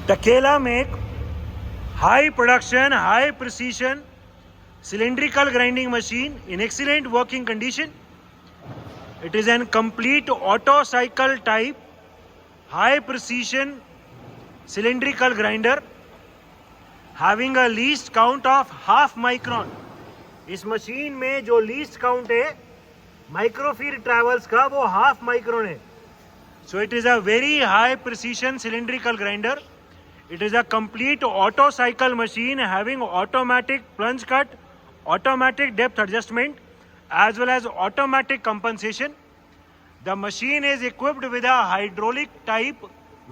Takela make high production, high precision cylindrical grinding machine in excellent working condition. It is a complete auto cycle type high precision cylindrical grinder having a least count of half micron. इस machine में जो least count है माइक्रोफीड travels का वो half micron है. So it is a very high precision cylindrical grinder. It is a complete auto cycle machine having automatic plunge cut, automatic depth adjustment as well as automatic compensation. The machine is equipped with a hydraulic type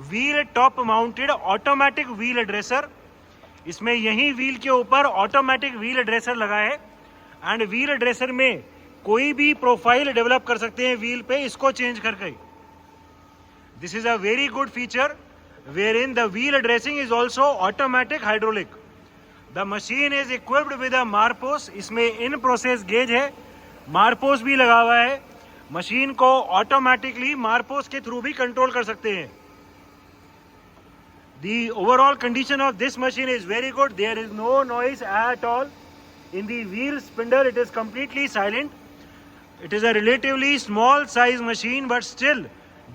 wheel top mounted automatic wheel dresser. इसमें यही wheel के ऊपर automatic wheel dresser लगा है and wheel dresser में कोई भी profile develop कर सकते हैं व्हील पे इसको चेंज करके. This is a very good feature where in the wheel dressing is also automatic hydraulic. The machine is equipped with a Marposs. इसमें इन प्रोसेस गेज है, मार्पोस भी लगा हुआ है. मशीन को ऑटोमेटिकली मार्पोस के थ्रू भी कंट्रोल कर सकते हैं. The overall condition of this machine is very good. There is no noise at all in the wheel spindle. It is completely silent. It is a relatively small size machine, but still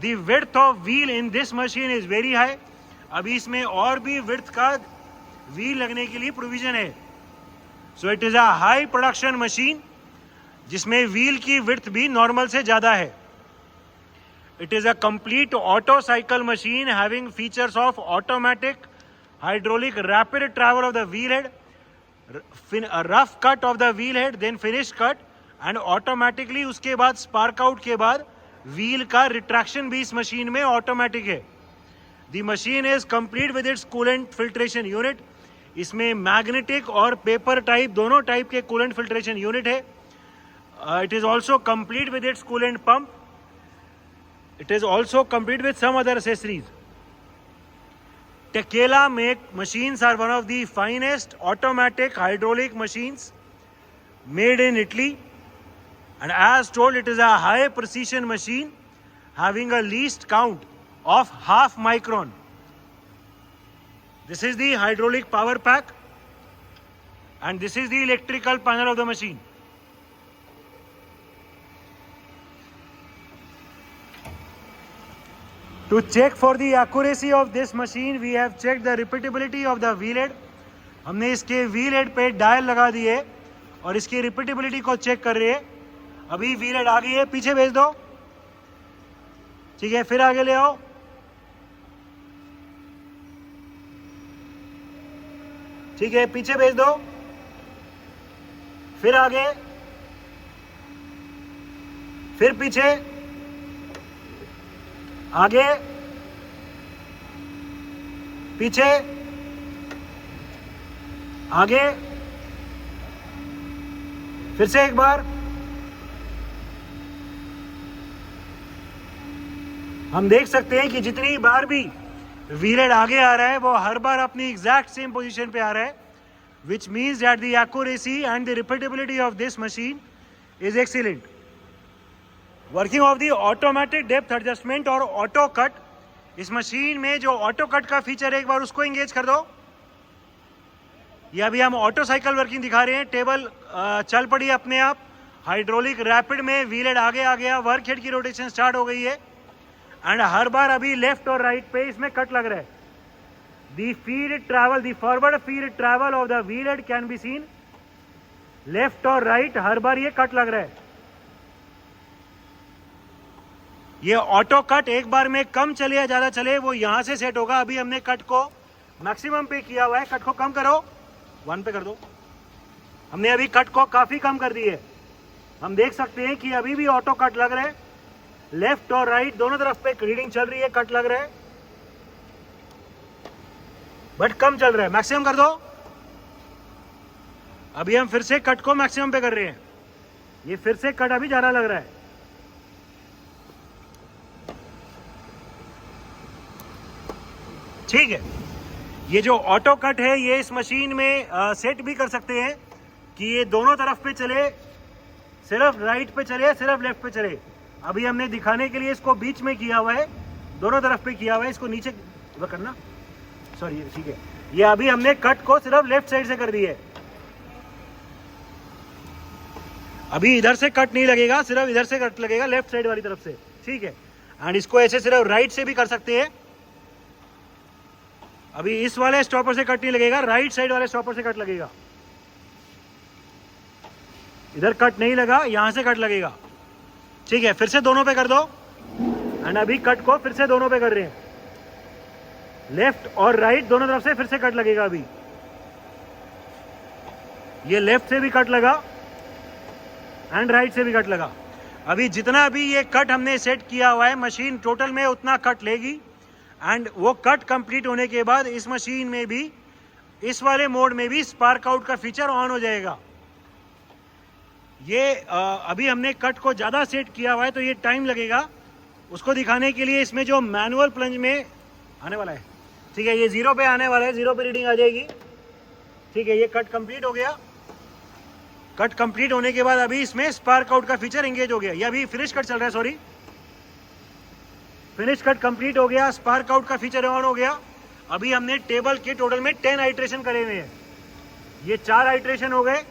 the width of wheel in this machine is very high. अभी इसमें और भी width का wheel लगने के लिए provision है. So it is a high production machine जिसमें wheel की width भी normal से ज़्यादा है. It is a complete auto cycle machine having features of automatic, hydraulic, rapid travel of the wheel head, a rough cut of the wheel head, then finish cut, and automatically उसके बाद spark out के बाद wheel का retraction भी इस machine में automatic है. The machine is complete with its coolant filtration unit. इसमें magnetic और paper type दोनों type के coolant filtration unit है. It is also complete with its coolant pump. It is also complete with some other accessories. Takela make machines are one of the finest automatic hydraulic machines made in Italy, and as told, it is a high precision machine having a least count of half micron. This is the hydraulic power pack and this is the electrical panel of the machine. To check for the accuracy of this machine, we have checked the repeatability of the wheel head. हमने इसके wheel head पे dial लगा दिए और इसकी repeatability को check कर रहे हैं. अभी wheel head आ गई है, पीछे भेज दो. ठीक है, फिर आगे ले आओ. ठीक है, पीछे भेज दो. फिर आगे, फिर पीछे, आगे, पीछे, आगे, फिर से एक बार. हम देख सकते हैं कि जितनी बार भी व्हील हेड आगे आ रहा है वो हर बार अपनी एग्जैक्ट सेम पोजीशन पे आ रहा है, which means that the accuracy and the repeatability of this machine is excellent. Working of the automatic depth adjustment और ऑटो कट. इस मशीन में जो ऑटो कट का फीचर है एक बार उसको एंगेज कर दो. ये अभी हम ऑटो साइकिल वर्किंग दिखा रहे हैं. टेबल चल पड़ी अपने आप. हाइड्रोलिक रैपिड में व्हील हेड आगे आ गया, वर्क हेड की रोटेशन स्टार्ट हो गई है एंड हर बार अभी लेफ्ट और राइट पे इसमें कट लग रहा है. दी feed travel, the forward feed travel of the wheel head can be scene. Left और राइट हर बार ये कट लग रहा है. ये ऑटो कट एक बार में कम चले या ज्यादा चले वो यहां से सेट होगा. अभी हमने कट को मैक्सिमम पे किया हुआ है. कट को कम करो, 1 पे कर दो. हमने अभी कट को काफी कम कर दी है. हम देख सकते हैं कि अभी भी ऑटो कट लग रहा है. लेफ्ट और राइट दोनों तरफ पे रीडिंग चल रही है, कट लग रहा है बट कम चल रहा है. मैक्सिमम कर दो. अभी हम फिर से कट को मैक्सिमम पे कर रहे हैं. ये फिर से कट अभी ज्यादा लग रहा है. ठीक है, ये जो ऑटो कट है ये इस मशीन में सेट भी कर सकते हैं कि ये दोनों तरफ पे चले, सिर्फ राइट पे चले, सिर्फ लेफ्ट पे चले. अभी हमने दिखाने के लिए इसको बीच में किया हुआ है, दोनों तरफ पे किया हुआ है. इसको नीचे करना, सॉरी ठीक है, ये अभी हमने कट को सिर्फ लेफ्ट साइड से कर दी है, अभी इधर से कट नहीं लगेगा, सिर्फ इधर से कट लगेगा लेफ्ट साइड वाली तरफ से, ठीक है। एंड इसको ऐसे सिर्फ राइट से भी कर सकते हैं, अभी इस वाले स्टॉपर से कट नहीं लगेगा, राइट साइड वाले स्टॉपर से कट लगेगा, इधर कट नहीं लगा, यहां से कट लगेगा, ठीक है। फिर से दोनों पे कर दो, एंड अभी कट को फिर से दोनों पे कर रहे हैं, लेफ्ट और राइट दोनों तरफ से फिर से कट लगेगा। अभी ये लेफ्ट से भी कट लगा एंड राइट से भी कट लगा। अभी जितना भी ये कट हमने सेट किया हुआ है, मशीन टोटल में उतना कट लेगी, एंड वो कट कंप्लीट होने के बाद इस मशीन में भी, इस वाले मोड में भी स्पार्क आउट का फीचर ऑन हो जाएगा। ये अभी हमने कट को ज़्यादा सेट किया हुआ है तो ये टाइम लगेगा, उसको दिखाने के लिए इसमें जो मैनुअल प्लंज में आने वाला है, ठीक है, ये 0 पे आने वाला है, 0 पे रीडिंग आ जाएगी, ठीक है। ये कट कंप्लीट हो गया, कट कंप्लीट होने के बाद अभी इसमें स्पार्क आउट का फीचर एंगेज हो गया, ये अभी फिनिश कट चल रहा है, सॉरी फिनिश कट कंप्लीट हो गया, स्पार्क आउट का फीचर ऑन हो गया। अभी हमने टेबल के टोटल में 10 आइट्रेशन करे हुए हैं, ये 4 आइट्रेशन हो गए,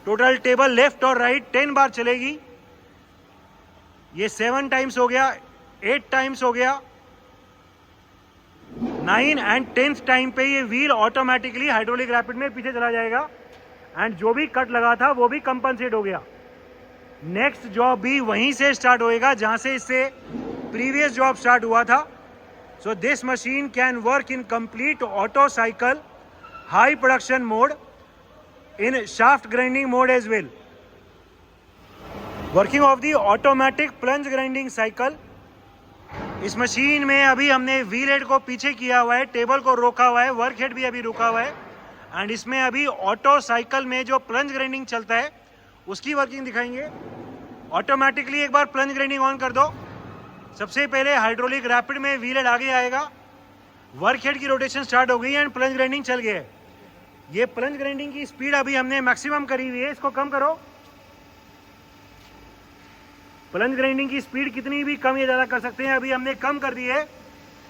टोटल टेबल लेफ्ट और राइट 10 बार चलेगी, ये 7 टाइम्स हो गया, 8 टाइम्स हो गया, 9 एंड 10th टाइम पे ये व्हील ऑटोमेटिकली हाइड्रोलिक रैपिड में पीछे चला जाएगा, एंड जो भी कट लगा था वो भी कंपनसेट हो गया। नेक्स्ट जॉब भी वहीं से स्टार्ट होएगा जहां से इससे प्रीवियस जॉब स्टार्ट हुआ था। So this machine can work in complete auto cycle high production mode in shaft grinding mode as well. Working of the automatic plunge grinding cycle. इस मशीन में अभी हमने व्हील हेड को पीछे किया हुआ है, टेबल को रोका हुआ है, वर्क हेड भी अभी रुका हुआ है, एंड इसमें अभी ऑटो साइकिल में जो प्लंज ग्राइंडिंग चलता है उसकी वर्किंग दिखाएंगे। ऑटोमेटिकली एक बार प्लंज ग्राइंडिंग ऑन कर दो, सबसे पहले हाइड्रोलिक रैपिड में व्हील हेड आगे आएगा, वर्क हेड की रोटेशन स्टार्ट हो गई एंड प्लंज ग्राइंडिंग चल गया है। ये प्लंज ग्राइंडिंग की स्पीड अभी हमने मैक्सिमम करी हुई है, इसको कम करो। प्लंज ग्राइंडिंग की स्पीड कितनी भी कम या ज़्यादा कर सकते हैं, अभी हमने कम कर दी है,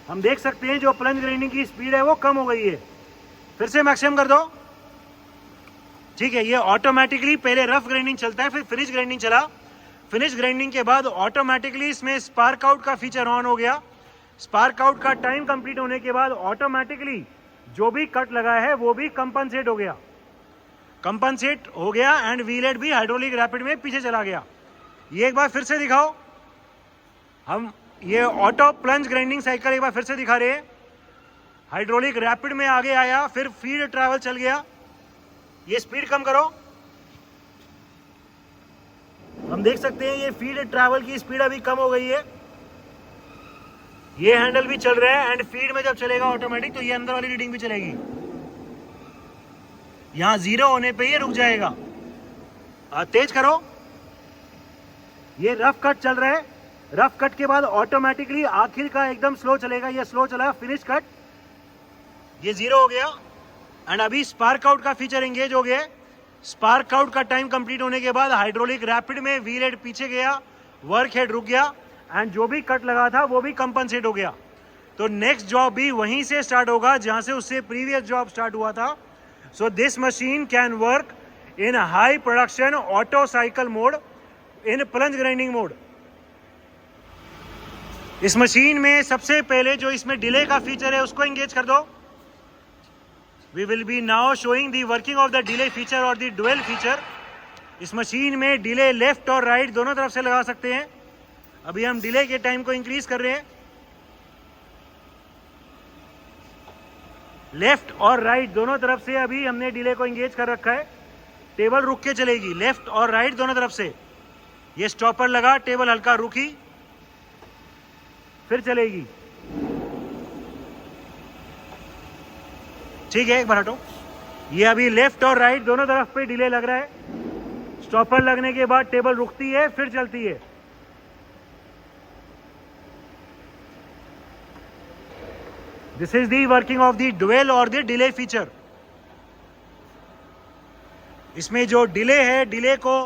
हम देख सकते हैं जो प्लंज ग्राइंडिंग की स्पीड है वो कम हो गई है। फिर से मैक्सिमम कर दो, ठीक है। ये ऑटोमेटिकली पहले रफ ग्राइंडिंग चलता है, फिर फिनिश ग्राइंडिंग चला, फिनिश ग्राइंडिंग के बाद ऑटोमेटिकली इसमें स्पार्क आउट का फीचर ऑन हो गया। स्पार्क आउट का टाइम कंप्लीट होने के बाद ऑटोमेटिकली जो भी कट लगा है वो भी कंपनसेट हो गया, कंपनसेट हो गया, एंड व्हील हेड भी हाइड्रोलिक रैपिड में पीछे चला गया। ये एक बार फिर से दिखाओ, हम ये ऑटो प्लंज ग्राइंडिंग साइकिल एक बार फिर से दिखा रहे हैं। हाइड्रोलिक रैपिड में आगे आया, फिर फीड ट्रैवल चल गया, ये स्पीड कम करो, हम देख सकते हैं ये फीड ट्रैवल की स्पीड अभी कम हो गई है। ये हैंडल भी चल रहा है, एंड फीड में जब चलेगा ऑटोमेटिक तो ये अंदर वाली रीडिंग भी चलेगी, यहां 0 होने पे ये रुक जाएगा। तेज करो, ये रफ कट चल रहा है, रफ कट के बाद ऑटोमेटिकली आखिर का एकदम स्लो चलेगा, ये स्लो चला, फिनिश कट, ये 0 हो गया, एंड अभी स्पार्क आउट का फीचर एंगेज हो गया। स्पार्क आउट का टाइम कंप्लीट होने के बाद हाइड्रोलिक रैपिड में व्हील हेड पीछे गया, वर्क हेड रुक गया, एंड जो भी कट लगा था वो भी कंपनसेट हो गया। तो नेक्स्ट जॉब भी वहीं से स्टार्ट होगा जहां से उससे प्रीवियस जॉब स्टार्ट हुआ था। So this machine can work in high production auto cycle mode in plunge grinding mode. इस मशीन में सबसे पहले जो इसमें डिले का फीचर है उसको एंगेज कर दो। We will be now showing the working of the delay feature और द डुअल फीचर। इस मशीन में डिले लेफ्ट और राइट दोनों तरफ से लगा सकते हैं। अभी हम डिले के टाइम को इंक्रीज कर रहे हैं, लेफ्ट और राइट दोनों तरफ से अभी हमने डिले को एंगेज कर रखा है। टेबल रुक के चलेगी, लेफ्ट और राइट दोनों तरफ से। ये स्टॉपर लगा, टेबल हल्का रुकी, फिर चलेगी, ठीक है। एक बार हटो, ये अभी लेफ्ट और राइट दोनों तरफ पे डिले लग रहा है। स्टॉपर लगने के बाद टेबल रुकती है, फिर चलती है। This is the working of the dual और द डिले फीचर। इसमें जो डिले है, डिले को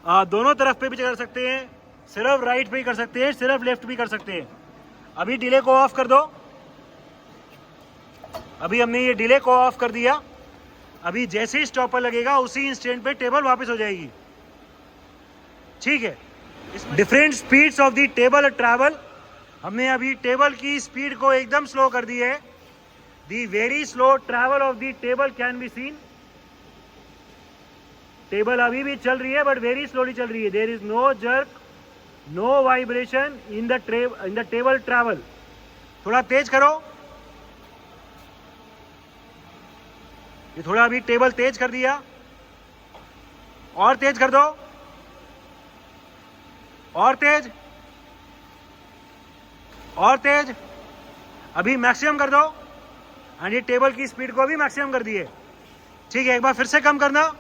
दोनों तरफ पे भी कर सकते हैं, सिर्फ राइट पे ही कर सकते हैं, सिर्फ लेफ्ट भी कर सकते हैं। अभी डिले को ऑफ कर दो, अभी हमने ये डिले को ऑफ कर दिया। अभी जैसे ही स्टॉपर लगेगा उसी इंस्टेंट पे टेबल वापस हो जाएगी। ठीक है, different speeds of the table travel. हमने अभी टेबल की स्पीड को एकदम स्लो कर दी है। The very slow travel of the table can be scene. Table अभी भी चल रही है बट वेरी स्लोली चल रही है। There is no jerk, no vibration in the table travel. थोड़ा तेज करो, ये थोड़ा अभी टेबल तेज कर दिया, और तेज कर दो, और तेज, और तेज। अभी मैक्सिमम कर दो। एंड ये टेबल की स्पीड को भी मैक्सिमम कर दिए। ठीक है, एक बार फिर से कम करना।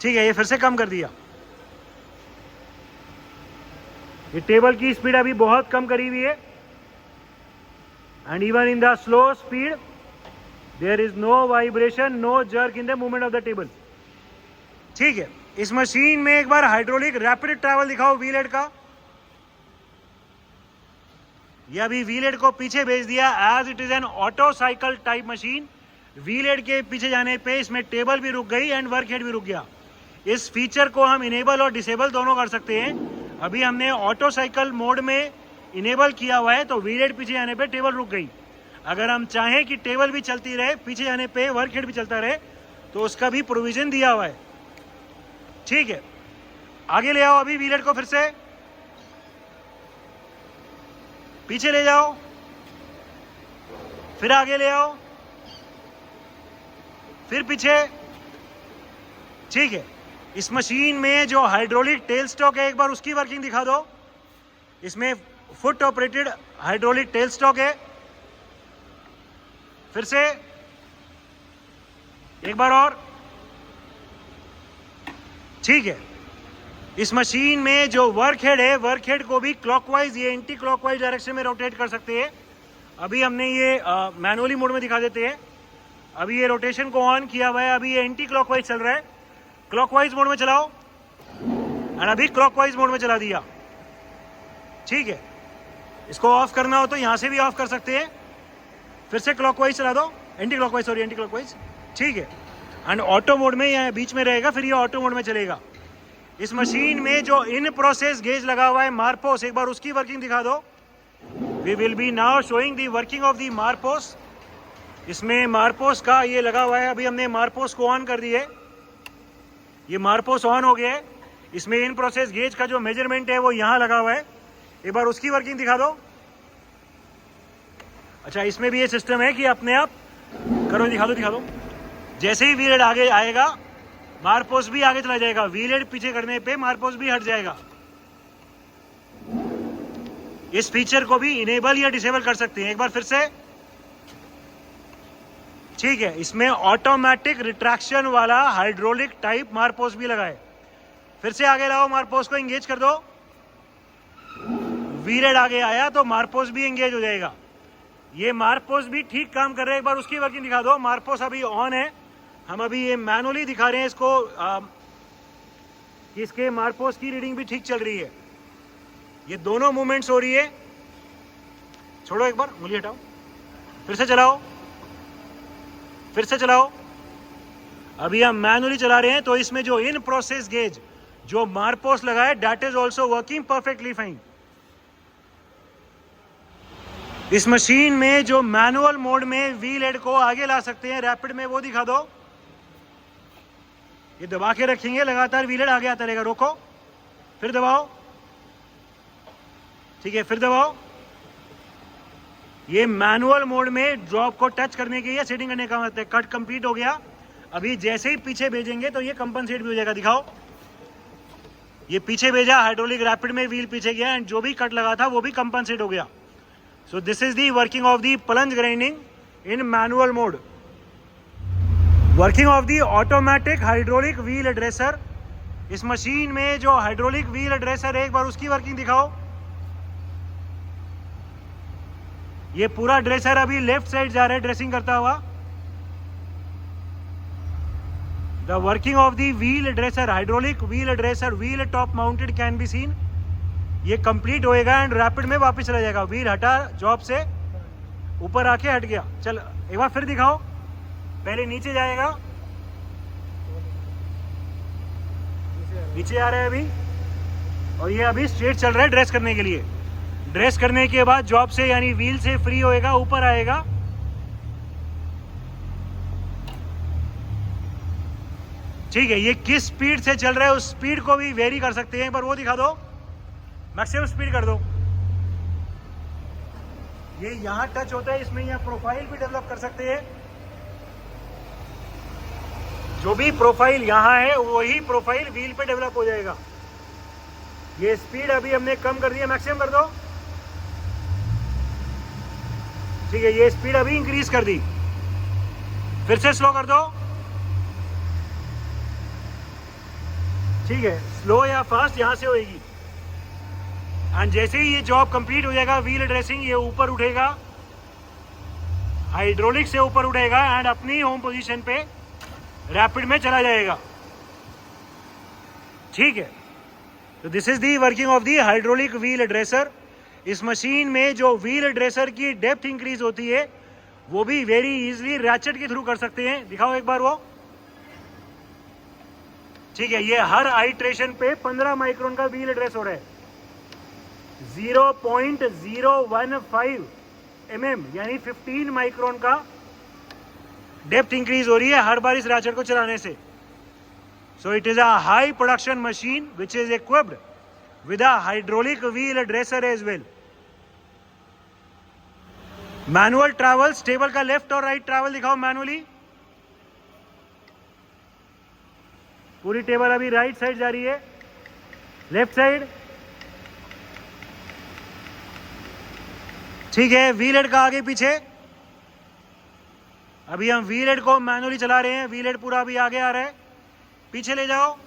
ठीक है, ये फिर से कम कर दिया। ये टेबल की स्पीड अभी बहुत कम करी हुई है। And even in the slow speed there is no vibration, no jerk in the movement of the table. ठीक है, इस मशीन में एक बार हाइड्रोलिक रैपिड ट्रैवल दिखाओ व्हील हेड का। यह अभी व्हील हेड को पीछे भेज दिया। As it is an auto cycle type machine. Wheel head के पीछे जाने पे इसमें टेबल भी रुक गई एंड वर्क हेड भी रुक गया। इस फीचर को हम इनेबल और डिसेबल दोनों कर सकते हैं। अभी हमने ऑटो साइकिल मोड में इनेबल किया हुआ है तो व्हील हेड पीछे जाने पे टेबल रुक गई। अगर हम चाहें कि टेबल भी चलती रहे, पीछे जाने पे वर्क हेड भी चलता रहे, तो उसका भी प्रोविजन दिया हुआ है। ठीक है, आगे ले आओ अभी व्हील हेड को, फिर से पीछे ले जाओ, फिर आगे ले आओ, फिर पीछे। ठीक है, इस मशीन में जो हाइड्रोलिक टेल स्टॉक है एक बार उसकी वर्किंग दिखा दो। इसमें foot operated hydraulic tell stock है। फिर से एक बार और। ठीक है, इस मशीन में जो वर्क हेड है, वर्क हेड को भी क्लॉकवाइज या एंटी क्लॉकवाइज डायरेक्शन में रोटेट कर सकते हैं। अभी हमने ये मैनुअली मोड में दिखा देते हैं। अभी ये रोटेशन को ऑन किया हुआ है, अभी ये एंटी क्लॉकवाइज चल रहा है। क्लॉकवाइज मोड में चलाओ एंड अभी क्लॉकवाइज मोड में चला दिया। ठीक है, इसको ऑफ करना हो तो यहां से भी ऑफ कर सकते हैं। फिर से क्लॉकवाइज चला दो, anti clockwise, sorry anti clockwise. ठीक है, एंड ऑटो मोड में यहाँ बीच में रहेगा, फिर ये ऑटो मोड में चलेगा। इस मशीन में जो इन प्रोसेस गेज लगा हुआ है मार्पोस, एक बार उसकी वर्किंग दिखा दो। We will be now showing the working of the Marposs. इसमें मार्पोस का ये लगा हुआ है। अभी हमने मार्पोस को ऑन कर दिए, ये मार्पोस ऑन हो गया है। इसमें इन प्रोसेस गेज का जो मेजरमेंट है वो यहाँ लगा हुआ है। एक बार उसकी वर्किंग दिखा दो। अच्छा, इसमें भी ये सिस्टम है कि अपने आप करो, दिखा दो, दिखा दो। जैसे ही व्हील हेड आगे आएगा मार्पोस भी आगे चला जाएगा। व्हील हेड पीछे करने पे मार्पोस भी हट जाएगा। इस फीचर को भी इनेबल या डिसेबल कर सकते हैं। एक बार फिर से। ठीक है, इसमें ऑटोमेटिक रिट्रैक्शन वाला हाइड्रोलिक टाइप मार्पोस भी लगा है। फिर से आगे लाओ, मार्पोस को एंगेज कर दो। व्हील हेड आगे आया तो मार्पोस भी एंगेज हो जाएगा। ये मार्पोस भी ठीक काम कर रहे हैं। एक बार उसकी वर्किंग दिखा दो। मार्पोस अभी ऑन है। हम अभी ये मैनुअली दिखा रहे हैं इसको कि इसके मार्पोस की रीडिंग भी ठीक चल रही है। ये दोनों मूवमेंट्स हो रही है। छोड़ो, एक बार उंगली हटाओ, फिर से चलाओ, फिर से चलाओ। अभी हम मैनुअली चला रहे हैं तो इसमें जो इन प्रोसेस गेज जो मार्पोस लगा है that is also working perfectly fine. इस मशीन में जो मैनुअल मोड में व्हील हेड को आगे ला सकते हैं रैपिड में, वो दिखा दो। ये दबा के रखेंगे, लगातार व्हील हेड आगे आता रहेगा। रोको, फिर दबाओ। ठीक है, फिर दबाओ। ये मैनुअल मोड में ड्रॉप को टच करने के या सेटिंग करने का मतलब है। कट कंप्लीट हो गया। अभी जैसे ही पीछे भेजेंगे तो ये कंपनसेट भी हो जाएगा। दिखाओ, ये पीछे भेजा, हाइड्रोलिक रैपिड में व्हील पीछे गया एंड जो भी कट लगा था वो भी कंपनसेट हो गया। So this is the working of the plunge grinding in manual mode. Working of the automatic hydraulic wheel addresser. इस मशीन में जो हाइड्रोलिक व्हील एड्रेसर है एक बार उसकी वर्किंग दिखाओ। ये पूरा ड्रेसर अभी लेफ्ट साइड जा रहा है ड्रेसिंग करता हुआ। The working of the wheel dresser, hydraulic wheel dresser, wheel top mounted can be seen. ये कंप्लीट होएगा एंड रैपिड में वापस चला जाएगा। व्हील हटा जॉब से, ऊपर आके हट गया। चल एक बार फिर दिखाओ। पहले नीचे जाएगा, नीचे आ रहा है अभी, और ये अभी स्ट्रेट चल रहा है ड्रेस करने के लिए। ड्रेस करने के बाद जॉब से यानी व्हील से फ्री होएगा, ऊपर आएगा। ठीक है, ये किस स्पीड से चल रहा है उस स्पीड को भी वेरी कर सकते हैं, पर वो दिखा दो, मैक्सिमम स्पीड कर दो। ये यहां टच होता है, इसमें यहां प्रोफाइल भी डेवलप कर सकते हैं। जो भी प्रोफाइल यहां है वही प्रोफाइल व्हील पे डेवलप हो जाएगा। ये स्पीड अभी हमने कम कर दिया, मैक्सिमम कर दो। ठीक है, ये स्पीड अभी इंक्रीज कर दी, फिर से स्लो कर दो। ठीक है, स्लो या फास्ट यहां से होएगी। एंड जैसे ही ये जॉब कंप्लीट हो जाएगा, व्हील ड्रेसिंग, ये ऊपर उठेगा, हाइड्रोलिक से ऊपर उठेगा एंड अपनी होम पोजीशन पे रैपिड में चला जाएगा। ठीक है, तो this is the working of the hydraulic wheel dresser. इस मशीन में जो व्हील ड्रेसर की डेप्थ इंक्रीज होती है वो भी वेरी इजीली रैचेट के थ्रू कर सकते हैं। दिखाओ एक बार वो। ठीक है, ये हर आइट्रेशन पे 15 माइक्रोन का व्हील ड्रेस हो रहा है। 0.015 mm यानी 15 माइक्रोन का डेप्थ इंक्रीज हो रही है हर बार इस रैचेट को चलाने से। So it is a high production machine which is equipped with a hydraulic wheel dresser as well. Manual travels, table का लेफ्ट और राइट ट्रैवल दिखाओ मैनुअली। पूरी टेबल अभी राइट साइड जा रही है, लेफ्ट साइड। ठीक है, व्हील हेड का आगे पीछे। अभी हम व्हील हेड को मैनुअली चला रहे हैं, व्हील हेड पूरा अभी आगे आ रहा है, पीछे ले जाओ,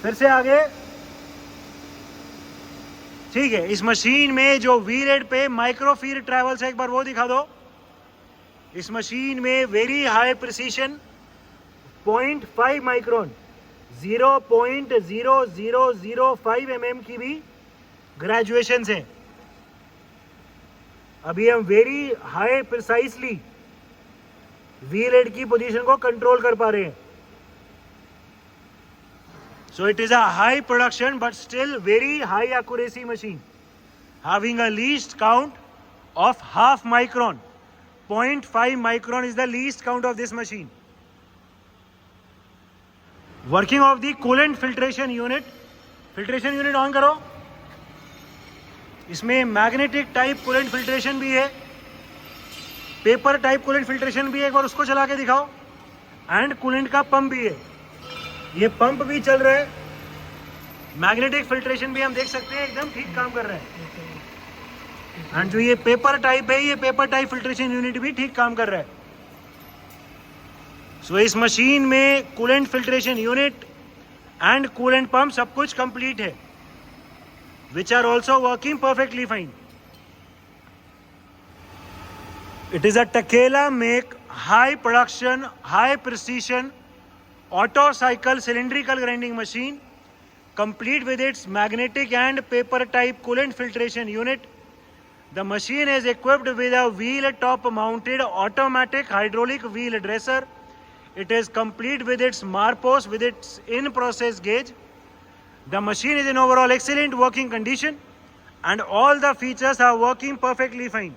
फिर से आगे। ठीक है, इस मशीन में जो व्हील हेड पे माइक्रोफील ट्रैवल्स है, एक बार वो दिखा दो। इस मशीन में very high precision 0.5 micron 0.0005 mm की भी ग्रेजुएशन है। अभी हम very high precisely wheel head की पोजीशन को कंट्रोल कर पा रहे हैं। So it is a high production but still very high accuracy machine, having a least count of half micron. 0.5 micron is the least count of this machine. Working of the coolant filtration unit. Filtration unit on करो। इसमें magnetic type coolant filtration भी है, paper type coolant filtration भी है, एक बार उसको चला के दिखाओ। एंड कूलेंट का पंप भी है, ये पंप भी चल रहा है। मैग्नेटिक फिल्ट्रेशन भी हम देख सकते हैं एकदम ठीक काम कर रहा है। एंड जो ये पेपर टाइप है, ये पेपर टाइप फिल्ट्रेशन यूनिट भी ठीक काम कर रहा है। सो इस मशीन में coolant filtration unit and coolant pump सब कुछ कंप्लीट है, which are also working perfectly fine. It is a टकेला make high production, high precision auto cycle cylindrical grinding machine, complete with its magnetic and paper type coolant filtration unit. The machine is equipped with a wheel top mounted automatic hydraulic wheel dresser. It is complete with its marpos with its in process gauge. The machine is in overall excellent working condition and all the features are working perfectly fine.